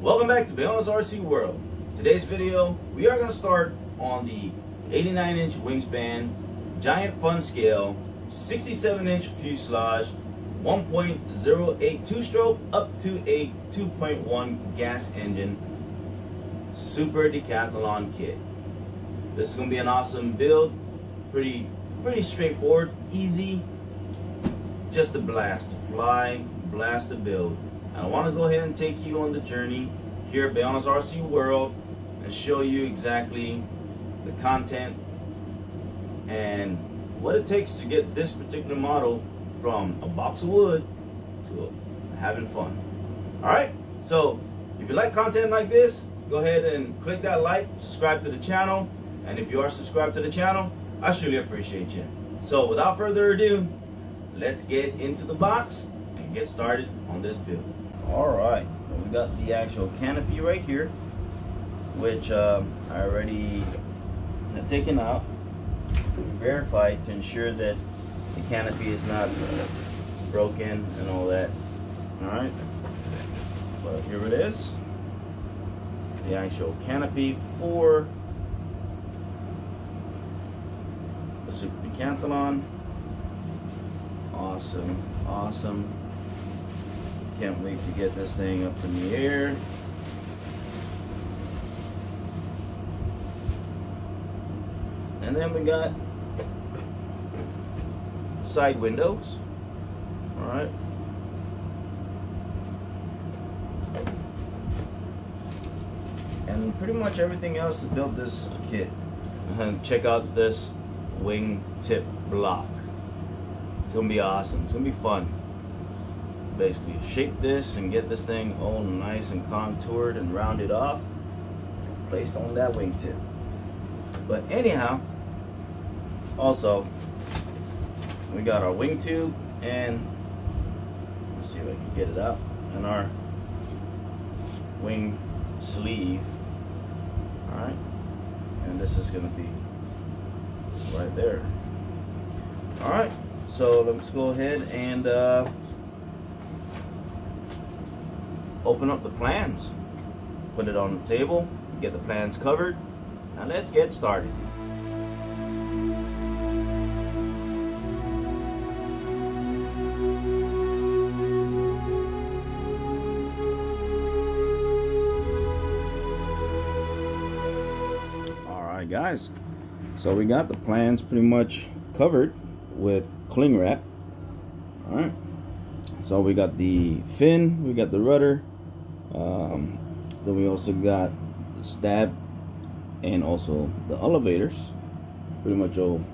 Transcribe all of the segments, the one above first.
Welcome back to Bayona's RC World. Today's video, we are going to start on the 89-inch wingspan, giant fun scale, 67-inch fuselage, 1.08 two-stroke up to a 2.1 gas engine super Decathlon kit. This is going to be an awesome build, pretty straightforward, easy, just a blast to fly, blast to build. I want to go ahead and take you on the journey here at Bayona's RC World and show you exactly the content and what it takes to get this particular model from a box of wood to having fun. Alright, so if you like content like this, go ahead and click that like, subscribe to the channel, and if you are subscribed to the channel, I surely appreciate you. So without further ado, let's get into the box and get started on this build. Alright, we got the actual canopy right here, which I already have taken out, verified to ensure that the canopy is not broken and all that. Alright, but here it is, the actual canopy for the Super Decathlon. Awesome. Can't wait to get this thing up in the air. And then we got side windows. Alright. And pretty much everything else to build this kit. And check out this wing tip block. It's gonna be awesome. It's gonna be fun. Basically shape this and get this thing all nice and contoured and rounded off, placed on that wingtip. But anyhow, also we got our wing tube, and let's see if I can get it out, and our wing sleeve. Alright, and this is gonna be right there. Alright, so let's go ahead and open up the plans, put it on the table, get the plans covered. Now let's get started. Alright guys, so we got the plans pretty much covered with cling wrap. Alright, so we got the fin, we got the rudder, then we also got the stab and also the elevators, pretty much all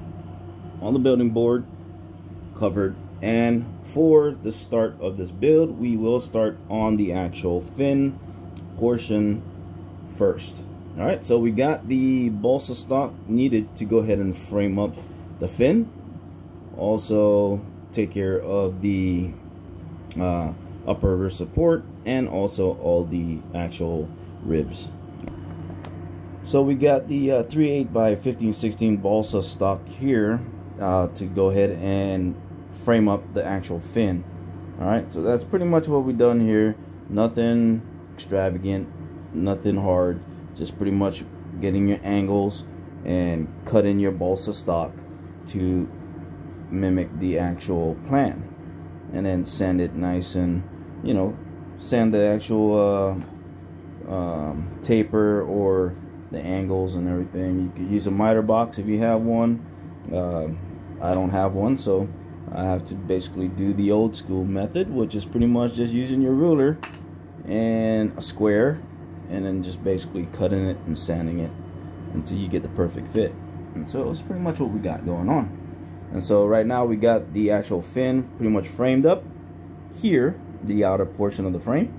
on the building board covered. And for the start of this build, we will start on the actual fin portion first. Alright, so we got the balsa stock needed to go ahead and frame up the fin, also take care of the upper rear support, and also all the actual ribs. So we got the 3/8 by 15/16 balsa stock here to go ahead and frame up the actual fin. Alright, so that's pretty much what we've done here. Nothing extravagant, nothing hard, just pretty much getting your angles and cutting your balsa stock to mimic the actual plan, and then sand it nice and, you know, sand the actual taper or the angles and everything. You could use a miter box if you have one. I don't have one, so I have to basically do the old school method, which is pretty much just using your ruler and a square, and then just basically cutting it and sanding it until you get the perfect fit. And so it's pretty much what we got going on. And so right now we got the actual fin pretty much framed up here, the outer portion of the frame.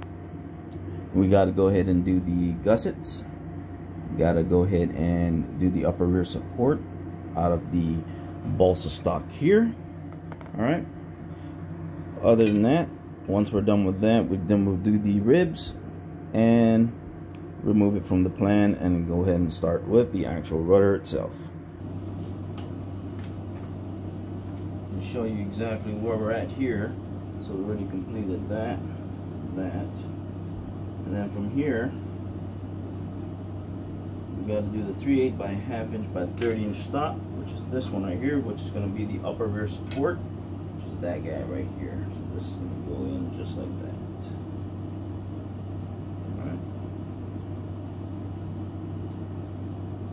We got to go ahead and do the gussets. We got to go ahead and do the upper rear support out of the balsa stock here. Alright, other than that, once we're done with that, we'll do the ribs and remove it from the plan, and go ahead and start with the actual rudder itself. I'll show you exactly where we're at here. So we already completed that, And then from here, we got to do the 3/8 by 1/2 inch by 30 inch stop, which is this one right here, which is going to be the upper rear support, which is that guy right here. So this is going to go in just like that. Alright.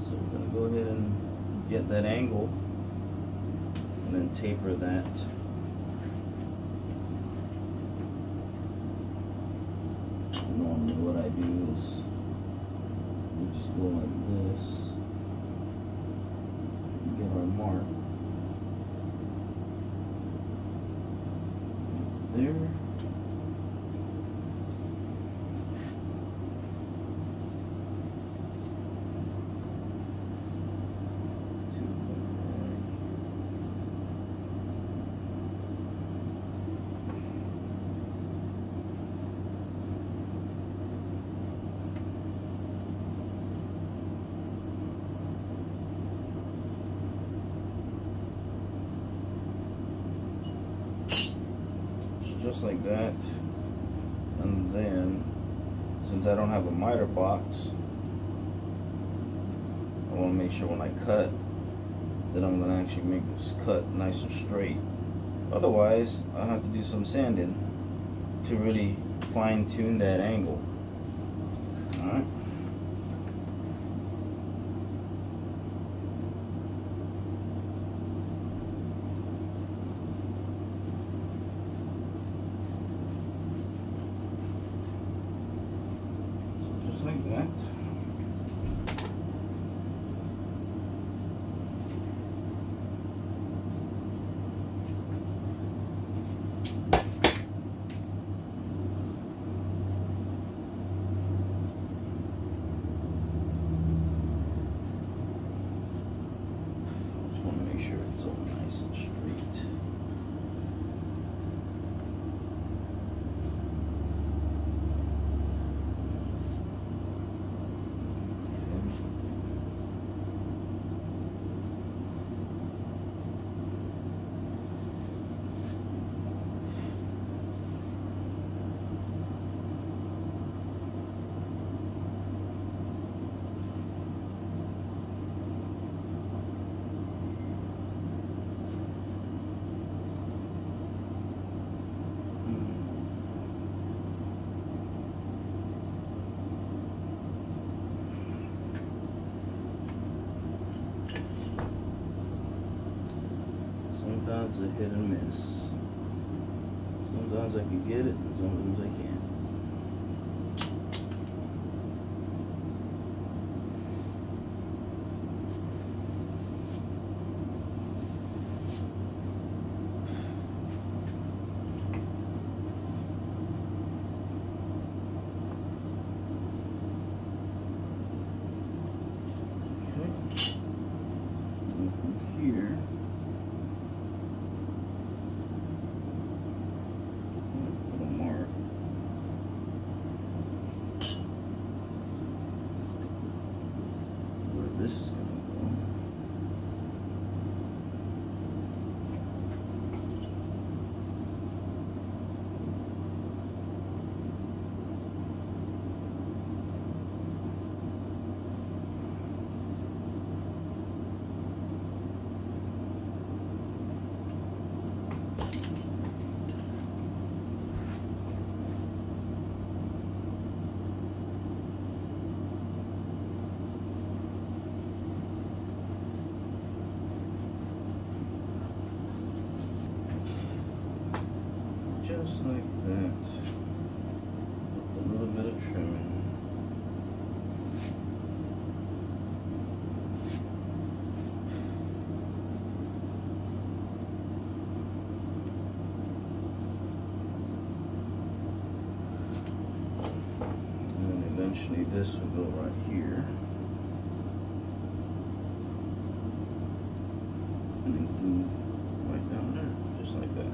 So we're going to go ahead and get that angle and then taper that. Normally what I do is we just go like this and get our mark there. Just like that. And then, since I don't have a miter box, I want to make sure when I cut that I'm going to actually make this cut nice and straight. Otherwise, I'll have to do some sanding to really fine tune that angle. Alright. Like that. Just want to make sure it's all nice and straight. Sometimes a hit and miss. Sometimes I can get it, and sometimes I can't. Okay. And from here, this is going to go. Just like that, with a little bit of trimming. And then eventually this will go right here. And then glue right down there, just like that.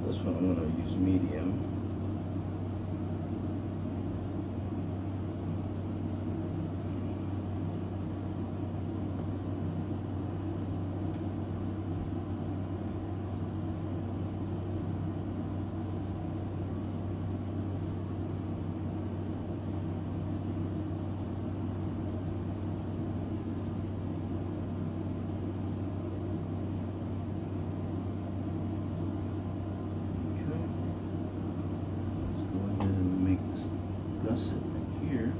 This one I'm going to use medium. gusset right here.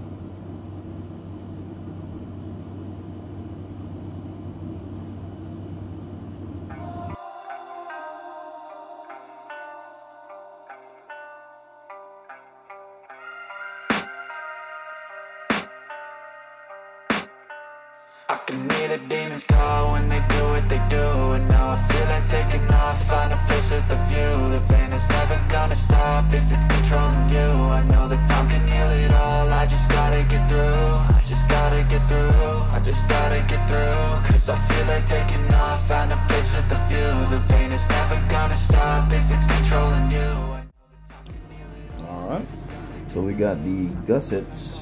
I can hear the demons call when they do what they do. And now I feel like taking off, find a place with a view. The pain is never gonna stop if it's controlling you. I know that time can heal it all, I just gotta get through. I just gotta get through, I just gotta get through. Cause I feel like taking off, find a place with a view. The pain is never gonna stop if it's controlling you. Alright, so we got the gussets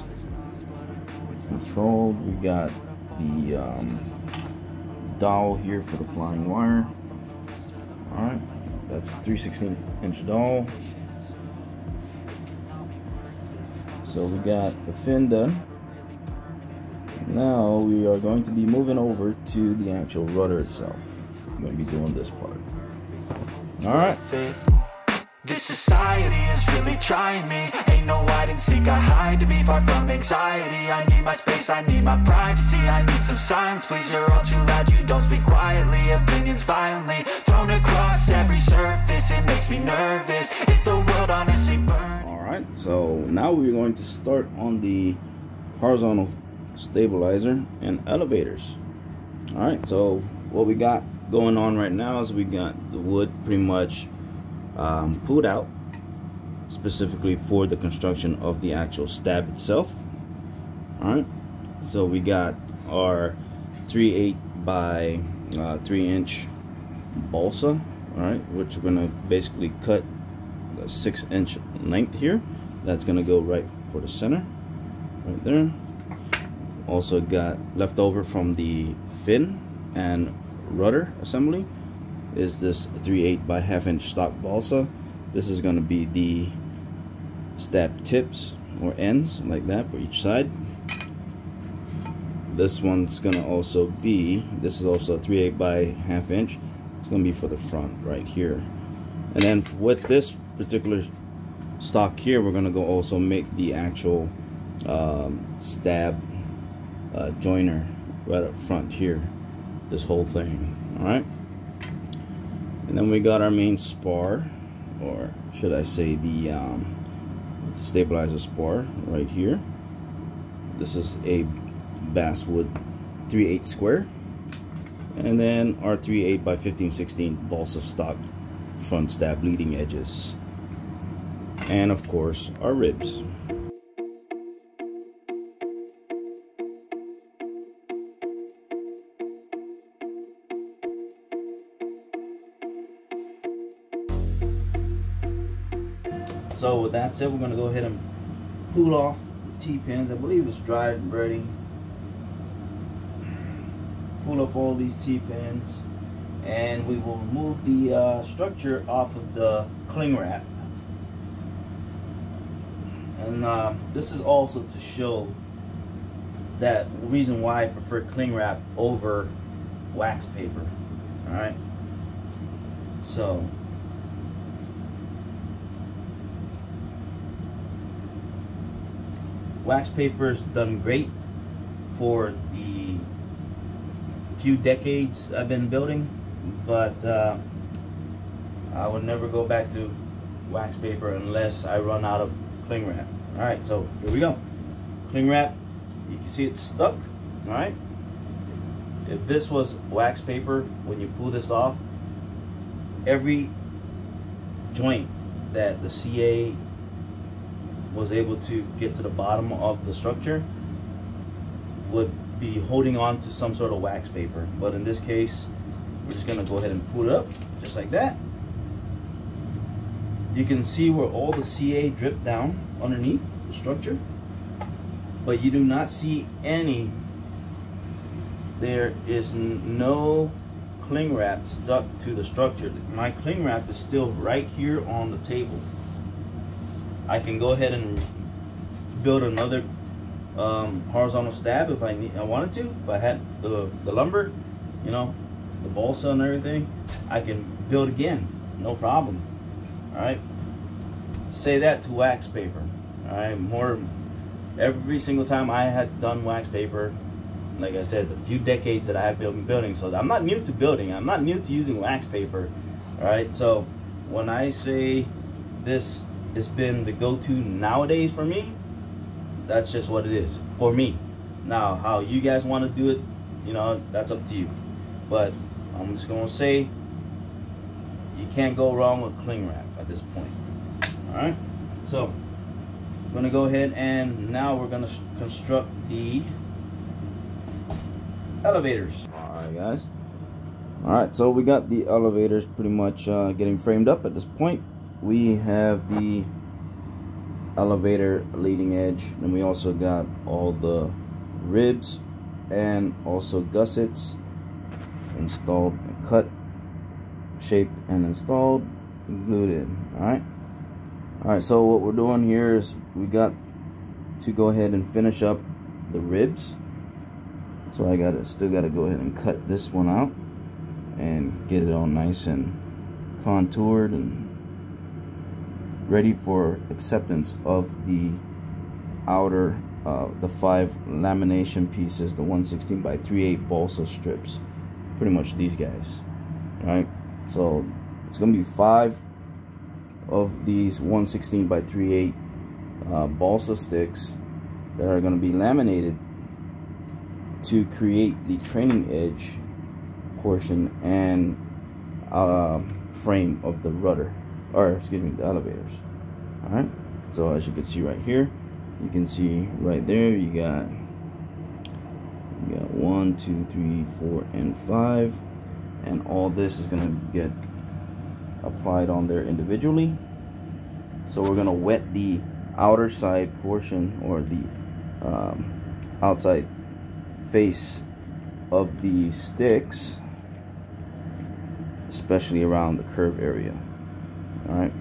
installed. We got the dowel here for the flying wire. Alright, that's 3/16" dowel. So we got the fin done. Now we are going to be moving over to the actual rudder itself. I'm going to be doing this part. Alright. This society is really trying me. Ain't no hide and seek, I hide to be far from anxiety. I need my space, I need my privacy. I need some silence, please, you're all too loud. You don't speak quietly, opinions violently thrown across every surface. It makes me nervous, it's the world honestly burned. Alright, so now we're going to start on the horizontal stabilizer and elevators. Alright, so what we got going on right now is we got the wood pretty much pulled out specifically for the construction of the actual stab itself. Alright, so we got our 3/8 by 3" balsa, alright, which we're gonna basically cut a 6" length here. That's gonna go right for the center, right there. Also got leftover from the fin and rudder assembly is this 3/8 by 1/2" stock balsa. This is going to be the stab tips or ends like that for each side. This one's going to also be, this is also a 3/8 by 1/2". It's going to be for the front right here. And then with this particular stock here, we're going to go also make the actual stab joiner right up front here, this whole thing. Alright, and then we got our main spar, or should I say the stabilizer spar right here. This is a basswood 3/8 square, and then our 3/8 by 15/16 balsa stock front stab leading edges, and of course our ribs. So with that said, we're going to go ahead and pull off the T-pins. I believe it's dried and ready. Pull off all these T-pins, and we will remove the structure off of the cling wrap. And this is also to show that the reason why I prefer cling wrap over wax paper. Alright, so wax paper's done great for the few decades I've been building, but I would never go back to wax paper unless I run out of cling wrap. Alright, so here we go. Cling wrap, you can see it's stuck. Alright, if this was wax paper, when you pull this off, every joint that the CA was able to get to the bottom of the structure would be holding on to some sort of wax paper. But in this case, we're just going to go ahead and pull it up just like that. You can see where all the CA dripped down underneath the structure, but you do not see any. There is no cling wrap stuck to the structure. My cling wrap is still right here on the table. I can go ahead and build another horizontal stab if I wanted to. If I had the lumber, you know, the balsa and everything, I can build again, no problem. All right, say that to wax paper. All right, more every single time I had done wax paper, like I said, the few decades that I have been building, so I'm not new to building, I'm not new to using wax paper. All right, so when I say this has been the go-to nowadays for me, that's just what it is for me. Now, how you guys want to do it, you know, that's up to you. But I'm just gonna say you can't go wrong with cling wrap at this point. All right, so I'm gonna go ahead and now we're gonna construct the elevators. All right, guys. All right, so we got the elevators pretty much getting framed up at this point. We have the elevator leading edge, and we also got all the ribs and also gussets installed, cut, shaped, and installed, and glued in. All right, so what we're doing here is we got to go ahead and finish up the ribs. So I still gotta go ahead and cut this one out and get it all nice and contoured and ready for acceptance of the outer the 5 lamination pieces, the 116 by 38 balsa strips, pretty much these guys. All right, so it's gonna be 5 of these 116 by 38 balsa sticks that are gonna be laminated to create the trailing edge portion and frame of the rudder, or excuse me, the elevators. All right, so as you can see right here, you can see right there, you got 1, 2, 3, 4, and 5, and all this is gonna get applied on there individually. So we're gonna wet the outer side portion, or the outside face of the sticks, especially around the curve area. All right,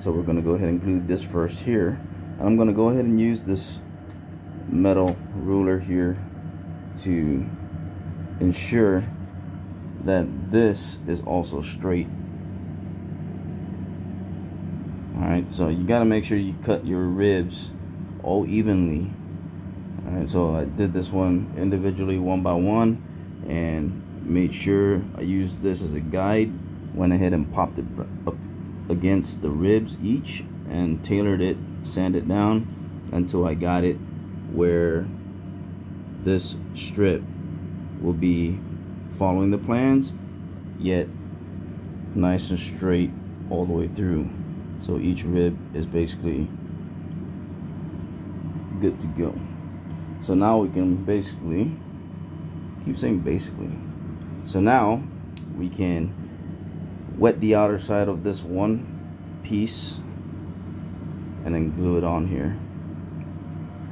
so we're going to go ahead and glue this first here, and I'm going to go ahead and use this metal ruler here to ensure that this is also straight. All right, so you got to make sure you cut your ribs all evenly. All right, so I did this one individually, one by one, and made sure I used this as a guide. Went ahead and popped it up against the ribs each and tailored it, sanded it down until I got it where this strip will be following the plans, yet nice and straight all the way through. So each rib is basically good to go. So now we can basically, keep saying basically, so now we can wet the outer side of this one piece and then glue it on here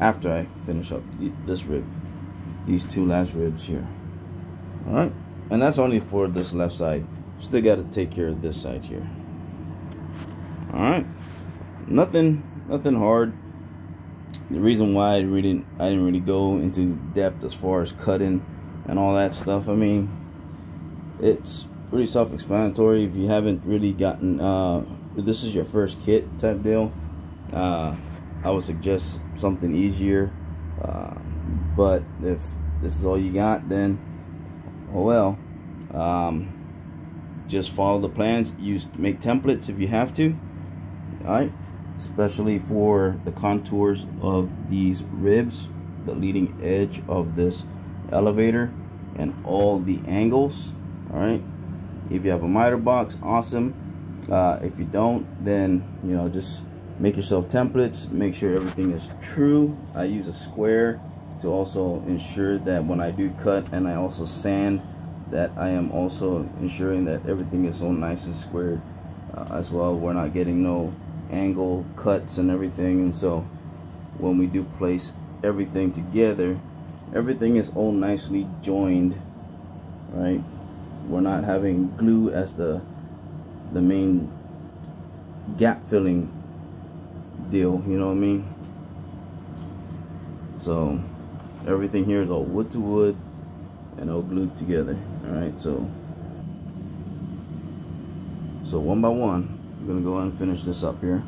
after I finish up this rib, these 2 last ribs here. All right, and that's only for this left side. Still got to take care of this side here. All right, nothing hard. The reason why I didn't really go into depth as far as cutting and all that stuff, I mean, it's pretty self-explanatory. If you haven't really gotten if this is your first kit type deal, I would suggest something easier, but if this is all you got, then oh well. Just follow the plans. Make templates if you have to. All right, especially for the contours of these ribs, the leading edge of this elevator, and all the angles. All right, if you have a miter box, awesome. If you don't, then you know, just make yourself templates, make sure everything is true. I use a square to also ensure that when I do cut, and I also sand, that I am also ensuring that everything is so nice and squared as well. We're not getting no angle cuts and everything, and so when we do place everything together, everything is all nicely joined, right? We're not having glue as the main gap filling deal, you know what I mean? So everything here is all wood to wood and all glued together. All right, so one by one, I'm gonna go ahead and finish this up here.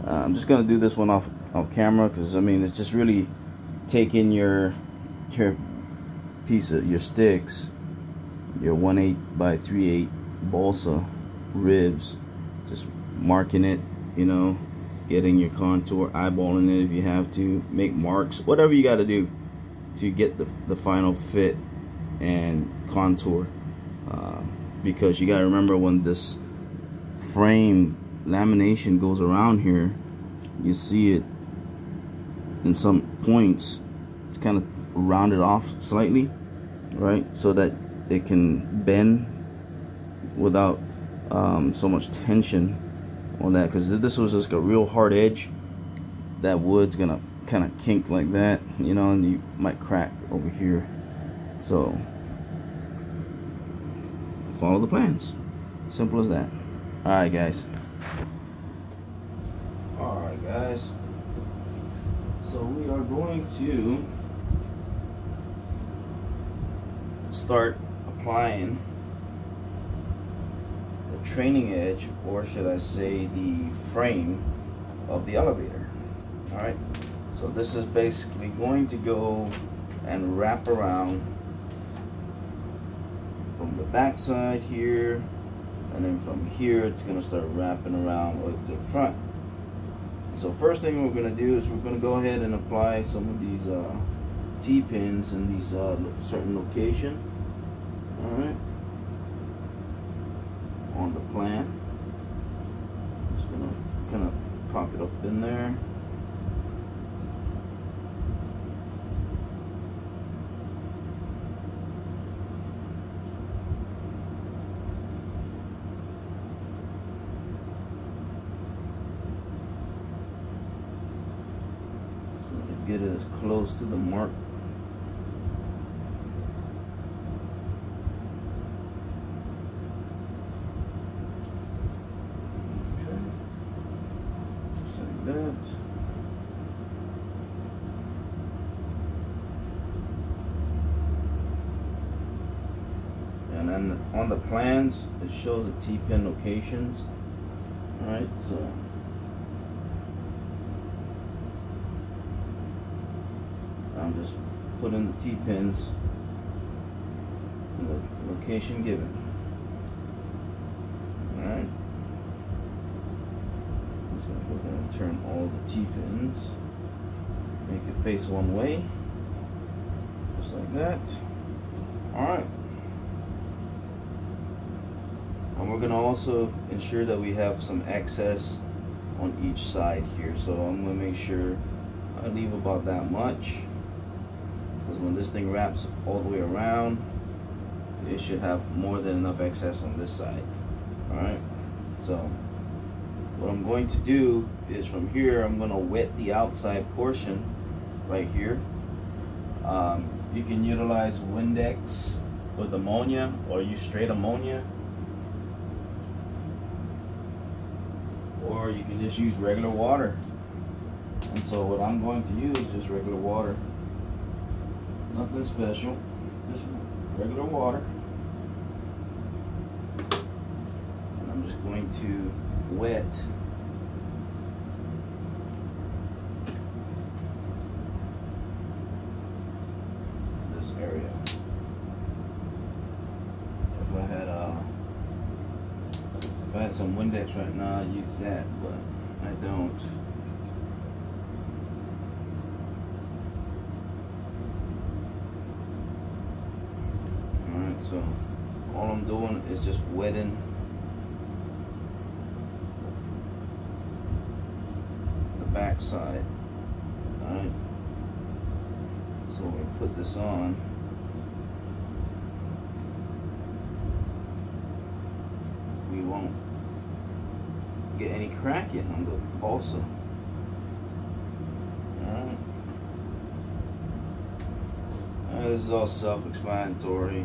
I'm just gonna do this one off camera, because I mean, it's just really take in your piece of your sticks, your 1/8 by 3/8 balsa ribs, just marking it, you know, getting your contour, eyeballing it if you have to, make marks, whatever you got to do to get the final fit and contour, because you got to remember, when this frame lamination goes around here, you see it in some points, it's kind of rounded off slightly, right, so that it can bend without so much tension on that. Because if this was just a real hard edge, that wood's gonna kind of kink like that, you know, and you might crack over here. So follow the plans, simple as that. Alright guys, so we are going to start applying the training edge, or should I say the frame of the elevator. Alright, so this is basically going to go and wrap around from the back side here, and then from here it's going to start wrapping around up to the front. So first thing we're going to do is we're going to go ahead and apply some of these T-pins in these certain location. Alright, on the plan. Just going to kind of pop it up in there. Get it as close to the mark. Okay, just like that. And then on the plans, it shows the T-pin locations. All right, so I'm just putting the T-pins in the location given. Alright. I'm just going to go ahead and turn all the T-pins. Make it face one way. Just like that. Alright. And we're going to also ensure that we have some excess on each side here. So I'm going to make sure I leave about that much. Because when this thing wraps all the way around, it should have more than enough excess on this side. Alright, so what I'm going to do is from here, I'm going to wet the outside portion right here. You can utilize Windex with ammonia, or use straight ammonia, or you can just use regular water. And so what I'm going to use is just regular water. Nothing special, just regular water. And I'm just going to wet this area. If I had some Windex right now, I'd use that, but I don't. So all I'm doing is just wetting the back side. Alright, so when we put this on, we won't get any cracking on the balsa. Alright, this is all self-explanatory.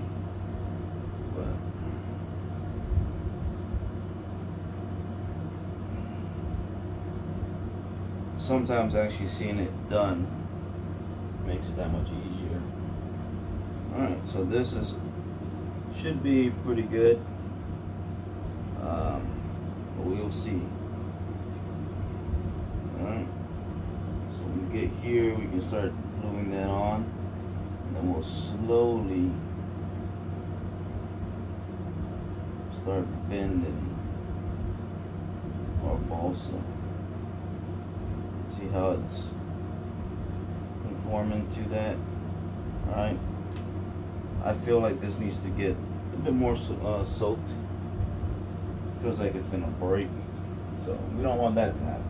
But sometimes actually seeing it done makes it that much easier. Alright, so this should be pretty good, but we'll see. Alright, so when we get here, we can start a gluing that on, and then we'll slowly start bending our balsa. See how it's conforming to that. Alright, I feel like this needs to get a bit more soaked. Feels like it's gonna break, so we don't want that to happen.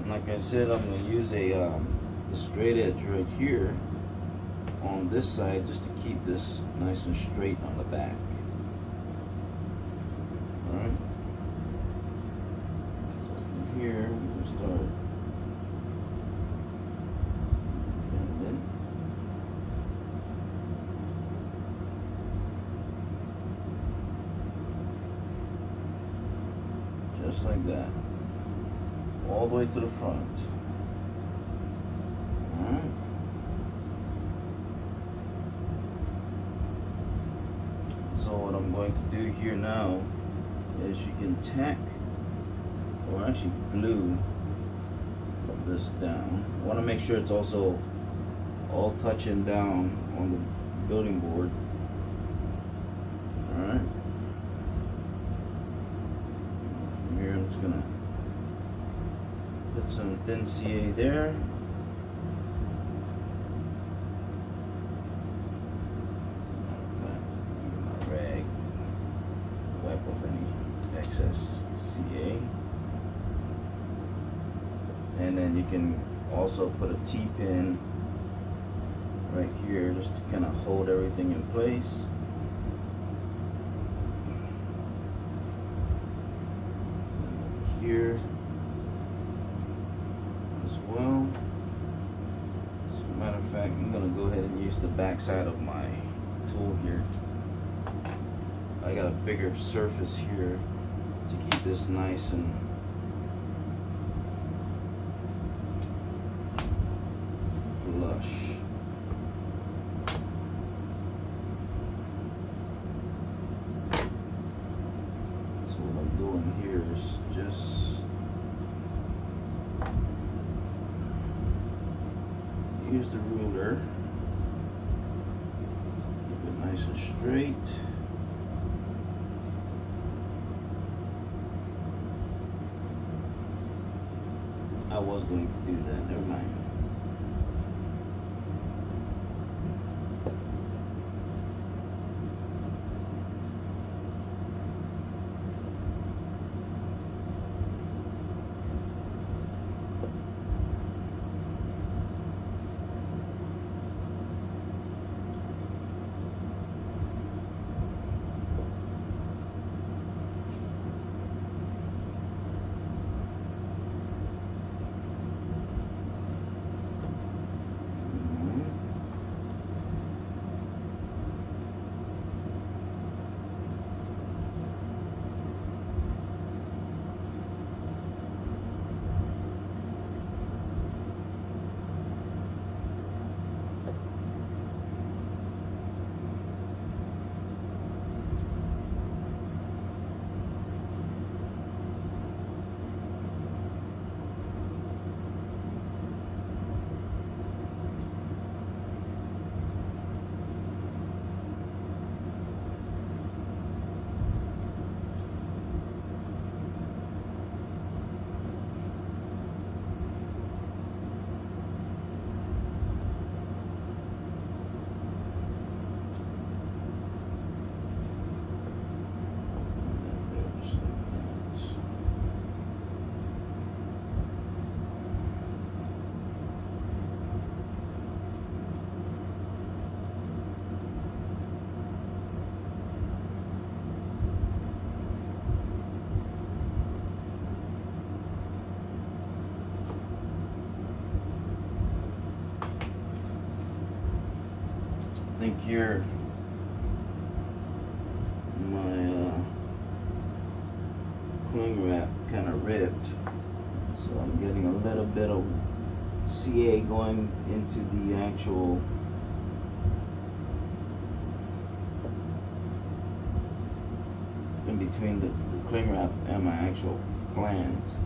Like I said, I'm going to use a straight edge right here on this side just to keep this nice and straight on the back. Alright, so from here we'll start bending. Just like that. All the way to the front. Alright. So what I'm going to do here now is you can tack or actually glue this down. I want to make sure it's also all touching down on the building board. Alright. From here I'm just gonna put some thin CA there. As a matter of fact, use my rag, wipe off any excess CA. And then you can also put a T-pin right here just to kind of hold everything in place. Here as well. As a matter of fact, I'm going to go ahead and use the back side of my tool here. I got a bigger surface here to keep this nice and flush. So what I'm doing here is just use the ruler, keep it nice and straight. I was going to do that, never mind. think here my cling wrap kind of ripped, so I'm getting a little bit of CA going into the actual in between the cling wrap and my actual glands.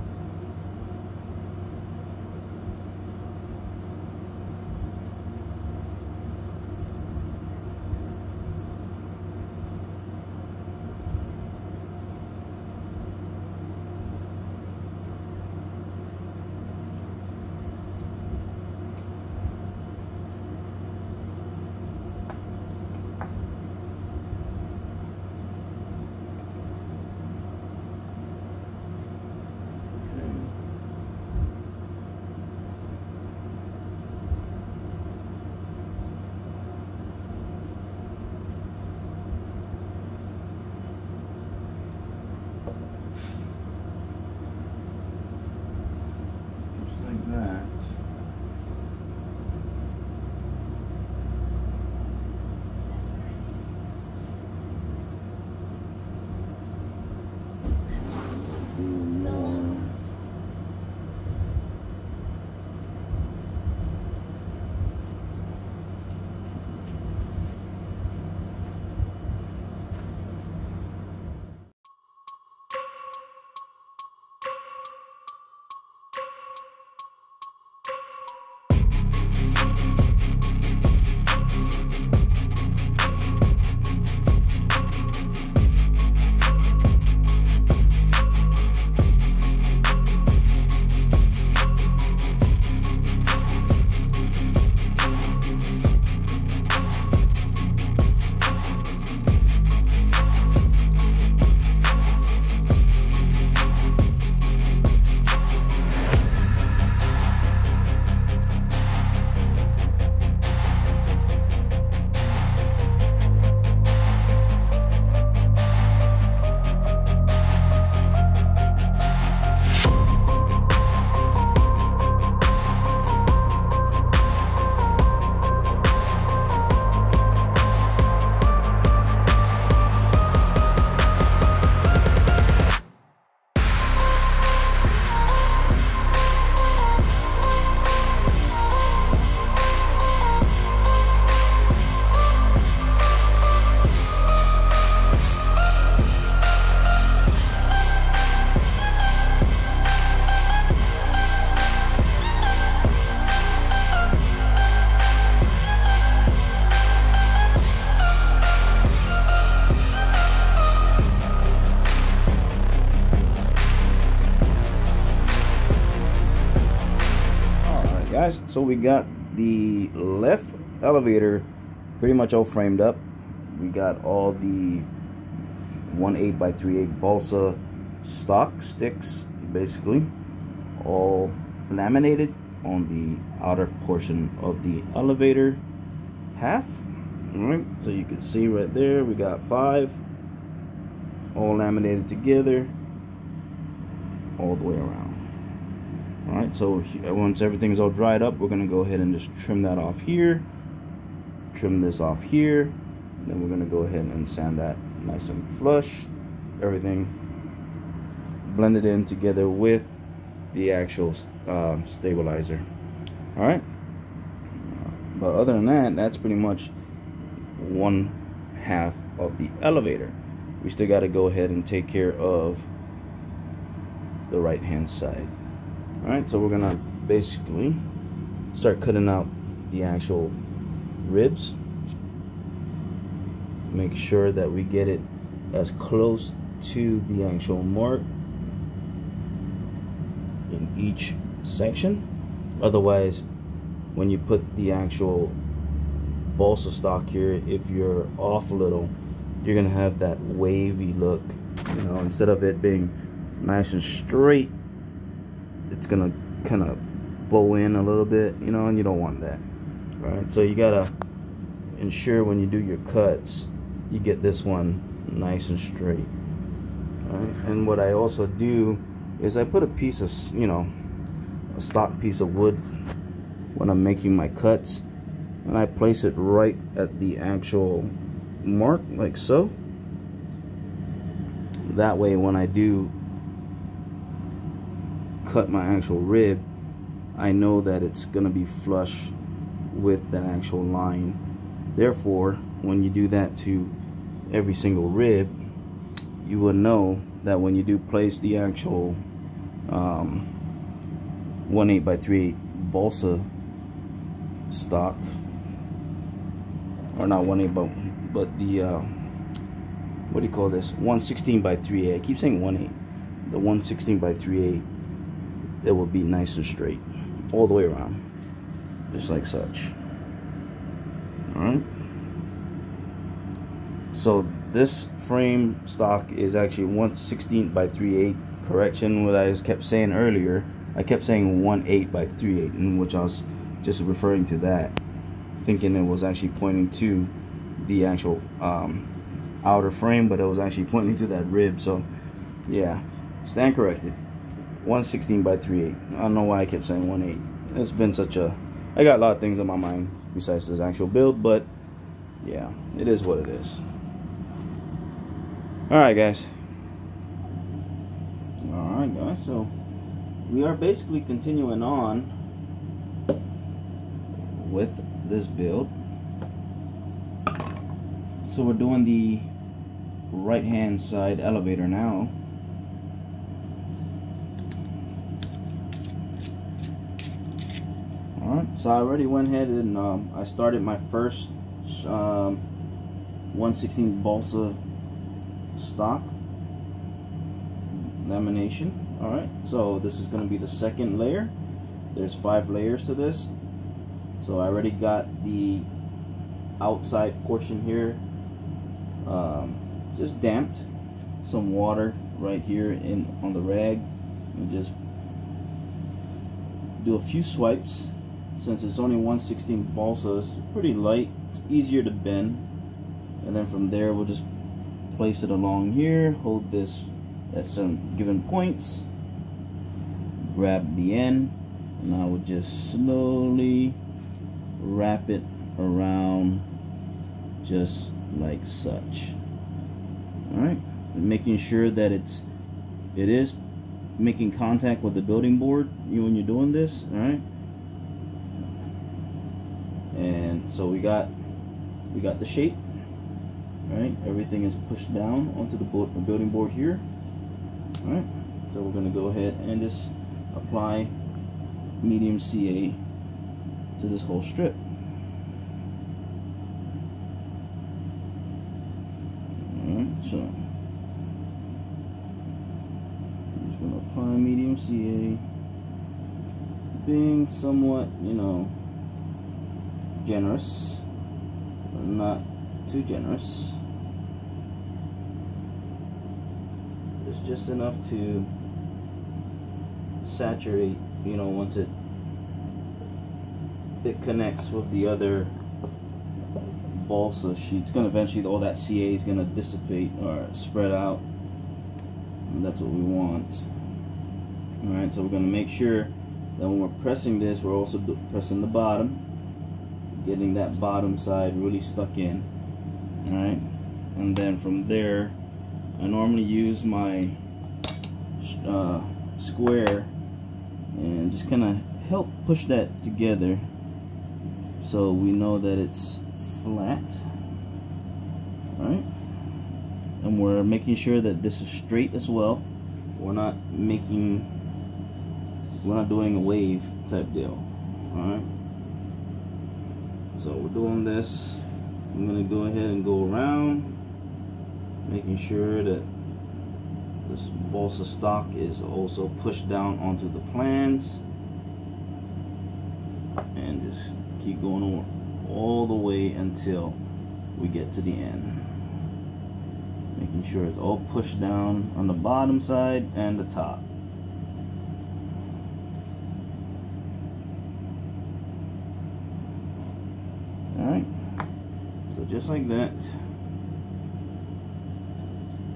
Guys, so we got the left elevator pretty much all framed up. We got all the 1/8 by 3/8 balsa stock sticks basically all laminated on the outer portion of the elevator half. All right, so you can see right there we got 5 all laminated together all the way around. Alright, so once everything's all dried up, we're going to go ahead and just trim that off here, trim this off here, and then we're going to go ahead and sand that nice and flush, everything blended in together with the actual stabilizer. Alright, but other than that, that's pretty much 1/2 of the elevator. We still got to go ahead and take care of the right hand side. Alright, so we're gonna basically start cutting out the actual ribs. Make sure that we get it as close to the actual mark in each section. Otherwise, when you put the actual balsa stock here, if you're off a little, you're gonna have that wavy look. You know, instead of it being nice and straight, it's gonna kind of bow in a little bit, you know, and you don't want that. Right, so you gotta ensure when you do your cuts, you get this one nice and straight. Right, and what I also do is I put a piece of, you know, a stock piece of wood when I'm making my cuts, and I place it right at the actual mark, like so. That way when I do cut my actual rib, I know that it's gonna be flush with that actual line. Therefore, when you do that to every single rib, you will know that when you do place the actual 1/8 by 3/8 balsa stock, or not 1/8 but the what do you call this, 1/16 by 3/8, I keep saying 1/8, the 1/16 by 3/8, it will be nice and straight all the way around, just like such. Alright, so this frame stock is actually 1/16 by 3/8. Correction, what I just kept saying earlier, I kept saying 1/8 by 3/8, in which I was just referring to that, thinking it was actually pointing to the actual outer frame, but it was actually pointing to that rib. So yeah, stand corrected, 1/16 by 3/8. I don't know why I kept saying 1/8. It's been such a, I got a lot of things on my mind besides this actual build, but yeah, it is what it is. Alright guys, so we are basically continuing on with this build. So we're doing the right hand side elevator now. Alright, so I already went ahead and I started my first 1/16 balsa stock lamination. Alright, so this is going to be the second layer. There's 5 layers to this. So I already got the outside portion here just damped, some water right here on the rag, and just do a few swipes. Since it's only 1/16 balsa, it's pretty light, it's easier to bend. And then from there we'll just place it along here, hold this at some given points, grab the end, and I would just slowly wrap it around just like such. Alright, making sure that it is making contact with the building board when you're doing this. Alright, and so we got the shape. Alright, everything is pushed down onto the building board here. Alright, so we're going to go ahead and just apply medium CA to this whole strip. Alright, so I'm just going to apply medium CA, being somewhat, you know, generous, but not too generous. It's just enough to saturate, you know, once it connects with the other balsa sheets. Gonna eventually, all that CA is gonna dissipate or spread out, and that's what we want. Alright, so we're gonna make sure that when we're pressing this, we're also pressing the bottom, getting that bottom side really stuck in. Alright, and then from there I normally use my square and just kind of help push that together so we know that it's flat. Alright, and we're making sure that this is straight as well. We're not doing a wave type deal. Alright, so we're doing this. I'm going to go ahead and go around, making sure that this balsa stock is also pushed down onto the plans, and just keep going on all the way until we get to the end, making sure it's all pushed down on the bottom side and the top. Alright, so just like that.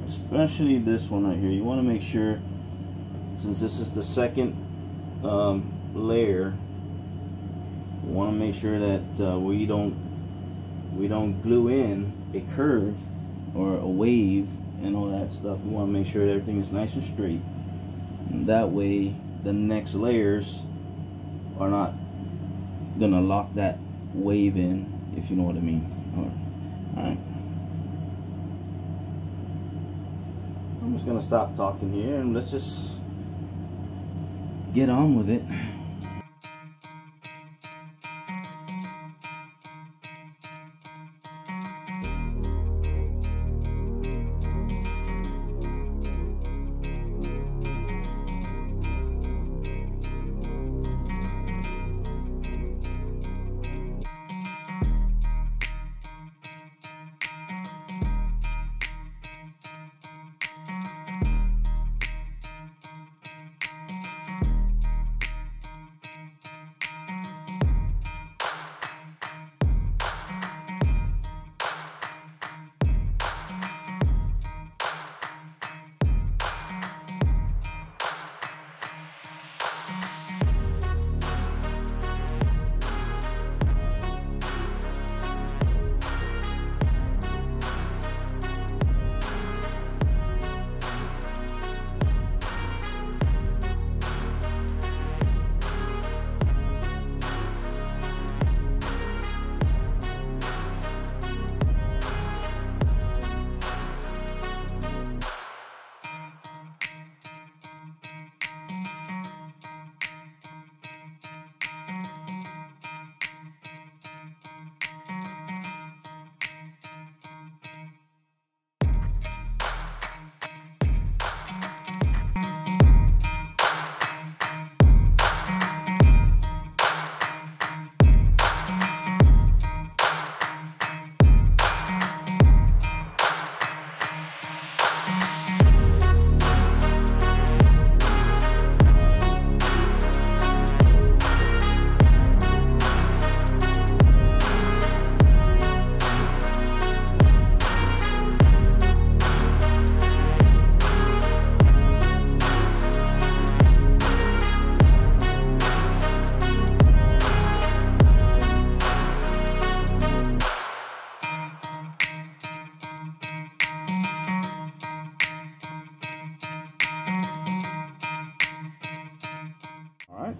Especially this one right here, you want to make sure, since this is the second layer, you We want to make sure that we don't glue in a curve or a wave and all that stuff. We want to make sure that everything is nice and straight, and that way the next layers are not gonna lock that wave in, if you know what I mean. Alright, I'm just gonna stop talking here and let's just get on with it.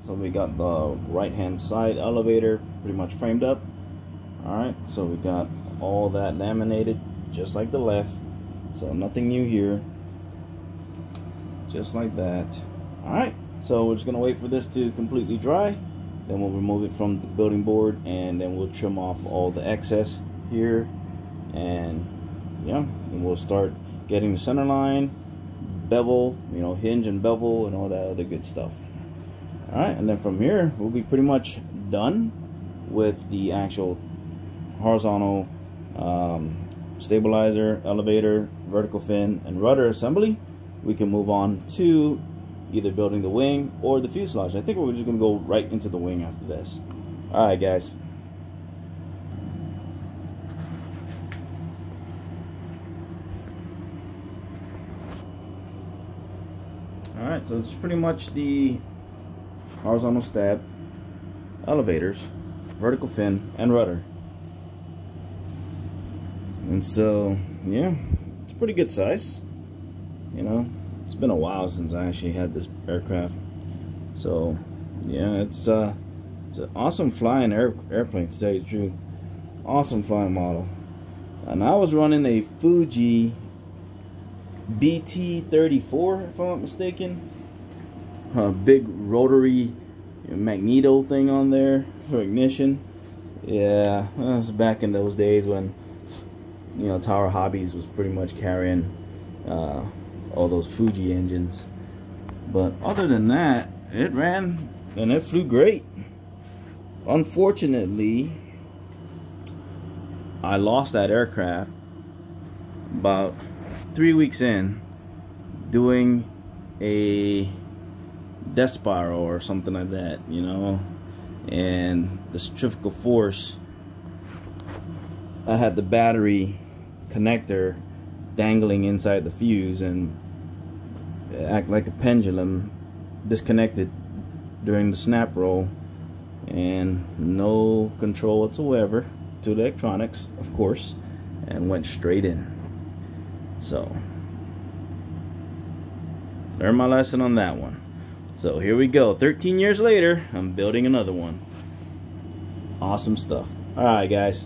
So we got the right hand side elevator pretty much framed up. Alright, so we got all that laminated just like the left, so nothing new here, just like that. Alright, so we're just gonna wait for this to completely dry, then we'll remove it from the building board, and then we'll trim off all the excess here, and yeah, and we'll start getting the center line, bevel, you know, hinge and bevel and all that other good stuff. Alright, and then from here we'll be pretty much done with the actual horizontal stabilizer, elevator, vertical fin, and rudder assembly. We can move on to either building the wing or the fuselage. I think we're just going to go right into the wing after this. Alright guys. Alright, so it's pretty much the horizontal stab, elevators, vertical fin, and rudder. And so, yeah, it's a pretty good size. You know, it's been a while since I actually had this aircraft. So, yeah, it's an awesome flying airplane, to tell you the truth. Awesome flying model. And I was running a Fuji BT-34, if I'm not mistaken. A big rotary magneto thing on there for ignition. Yeah, that was back in those days when, you know, Tower Hobbies was pretty much carrying all those Fuji engines. But other than that, it ran and it flew great. Unfortunately, I lost that aircraft about 3 weeks in doing a death spiral or something like that, you know, and the centrifugal force, I had the battery connector dangling inside the fuse and act like a pendulum, disconnected during the snap roll, and no control whatsoever to the electronics, of course, and went straight in. So learned my lesson on that one. So here we go, 13 years later, I'm building another one. Awesome stuff. Alright guys,